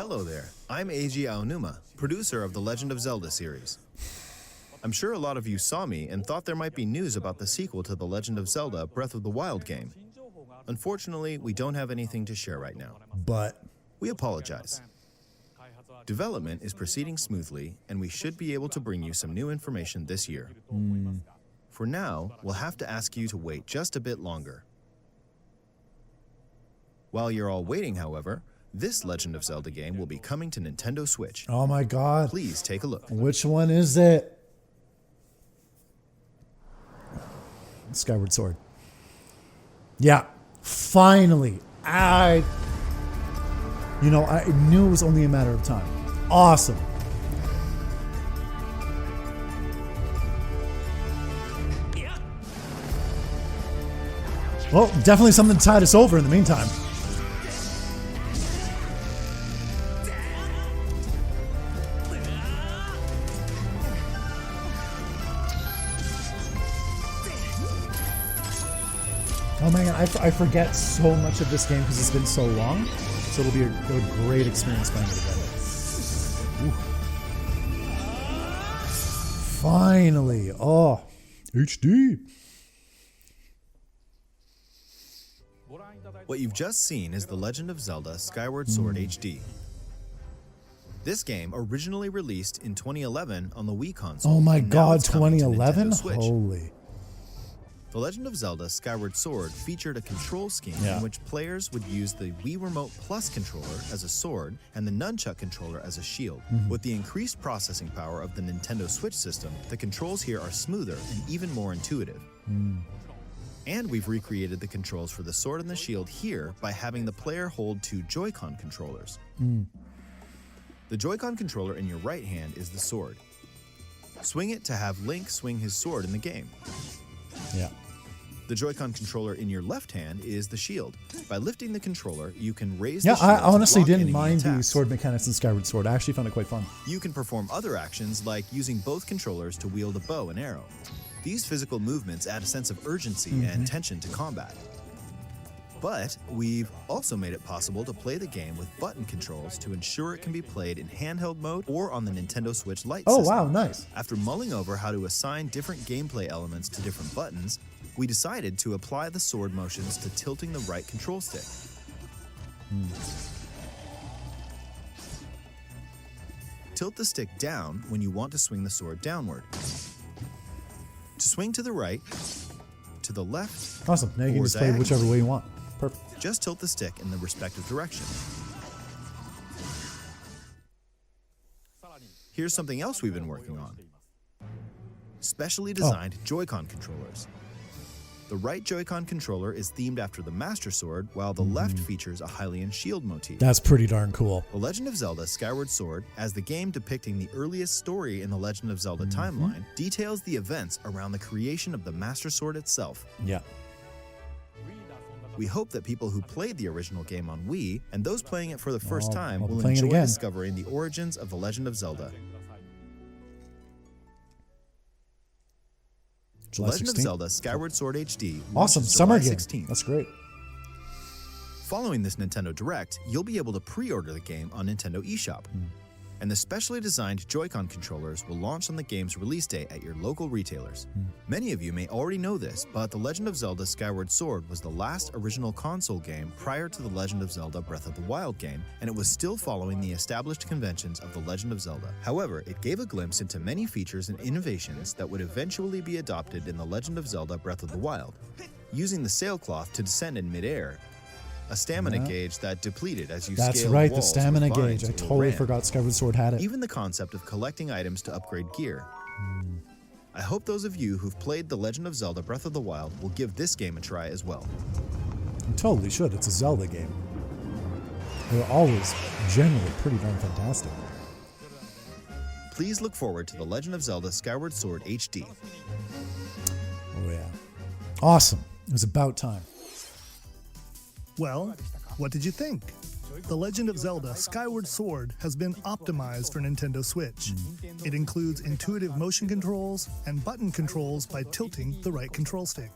Hello there, I'm Eiji Aonuma, producer of the Legend of Zelda series. I'm sure a lot of you saw me and thought there might be news about the sequel to the Legend of Zelda Breath of the Wild game. Unfortunately, we don't have anything to share right now. But we apologize. Development is proceeding smoothly, and we should be able to bring you some new information this year. For now, we'll have to ask you to wait just a bit longer. While you're all waiting, however, this Legend of Zelda game will be coming to Nintendo Switch. Oh my God. Please take a look. Which one is it? Skyward Sword. Yeah, finally. I knew it was only a matter of time. Awesome. Well, definitely something to tide us over in the meantime. Oh man, I forget so much of this game because it's been so long. So it'll be a great experience playing it again. Ooh. Finally. Oh, HD. What you've just seen is The Legend of Zelda Skyward Sword HD. This game originally released in 2011 on the Wii console. Oh my and now God, it's coming to 2011? Nintendo Switch. Holy. The Legend of Zelda Skyward Sword featured a control scheme in which players would use the Wii Remote Plus controller as a sword and the Nunchuck controller as a shield. With the increased processing power of the Nintendo Switch system, the controls here are smoother and even more intuitive. And we've recreated the controls for the sword and the shield here by having the player hold two Joy-Con controllers. The Joy-Con controller in your right hand is the sword. Swing it to have Link swing his sword in the game. Yeah. The Joy-Con controller in your left hand is the shield. By lifting the controller, you can raise the the shield. I honestly to block didn't enemy mind the attacks. sword mechanics in Skyward Sword. I actually found it quite fun. You can perform other actions like using both controllers to wield a bow and arrow. These physical movements add a sense of urgency and tension to combat. But we've also made it possible to play the game with button controls to ensure it can be played in handheld mode or on the Nintendo Switch Lite system. Wow, nice. After mulling over how to assign different gameplay elements to different buttons, we decided to apply the sword motions to tilting the right control stick. Tilt the stick down when you want to swing the sword downward. To swing to the right, to the left, Awesome. Now you can or just play whichever way you want. Perfect. just tilt the stick in the respective direction. Here's something else we've been working on. Specially designed Joy-Con controllers. The right Joy-Con controller is themed after the Master Sword, while the left features a Hylian shield motif. That's pretty darn cool. The Legend of Zelda Skyward Sword, as the game depicting the earliest story in the Legend of Zelda timeline, details the events around the creation of the Master Sword itself. Yeah. We hope that people who played the original game on Wii and those playing it for the first time I'll be will playing it enjoy again. discovering the origins of the Legend of Zelda. The July Legend 16th. of Zelda Skyward Sword HD Awesome. launches Summer July game. 16th. That's great. Following this Nintendo Direct, you'll be able to pre-order the game on Nintendo eShop. And the specially designed Joy-Con controllers will launch on the game's release day at your local retailers. Many of you may already know this, but The Legend of Zelda Skyward Sword was the last original console game prior to The Legend of Zelda Breath of the Wild game, and it was still following the established conventions of The Legend of Zelda. However, it gave a glimpse into many features and innovations that would eventually be adopted in The Legend of Zelda Breath of the Wild. Using the sailcloth to descend in midair, a stamina gauge that depleted as you That's scaled right, the walls stamina with vines gauge. I or totally ran. forgot Skyward Sword had it. Even the concept of collecting items to upgrade gear. I hope those of you who've played The Legend of Zelda Breath of the Wild will give this game a try as well. You totally should. It's a Zelda game. They're always generally pretty darn fantastic. Please look forward to The Legend of Zelda Skyward Sword HD. Oh yeah. Awesome. It was about time. Well, what did you think? The Legend of Zelda Skyward Sword has been optimized for Nintendo Switch. It includes intuitive motion controls and button controls by tilting the right control stick.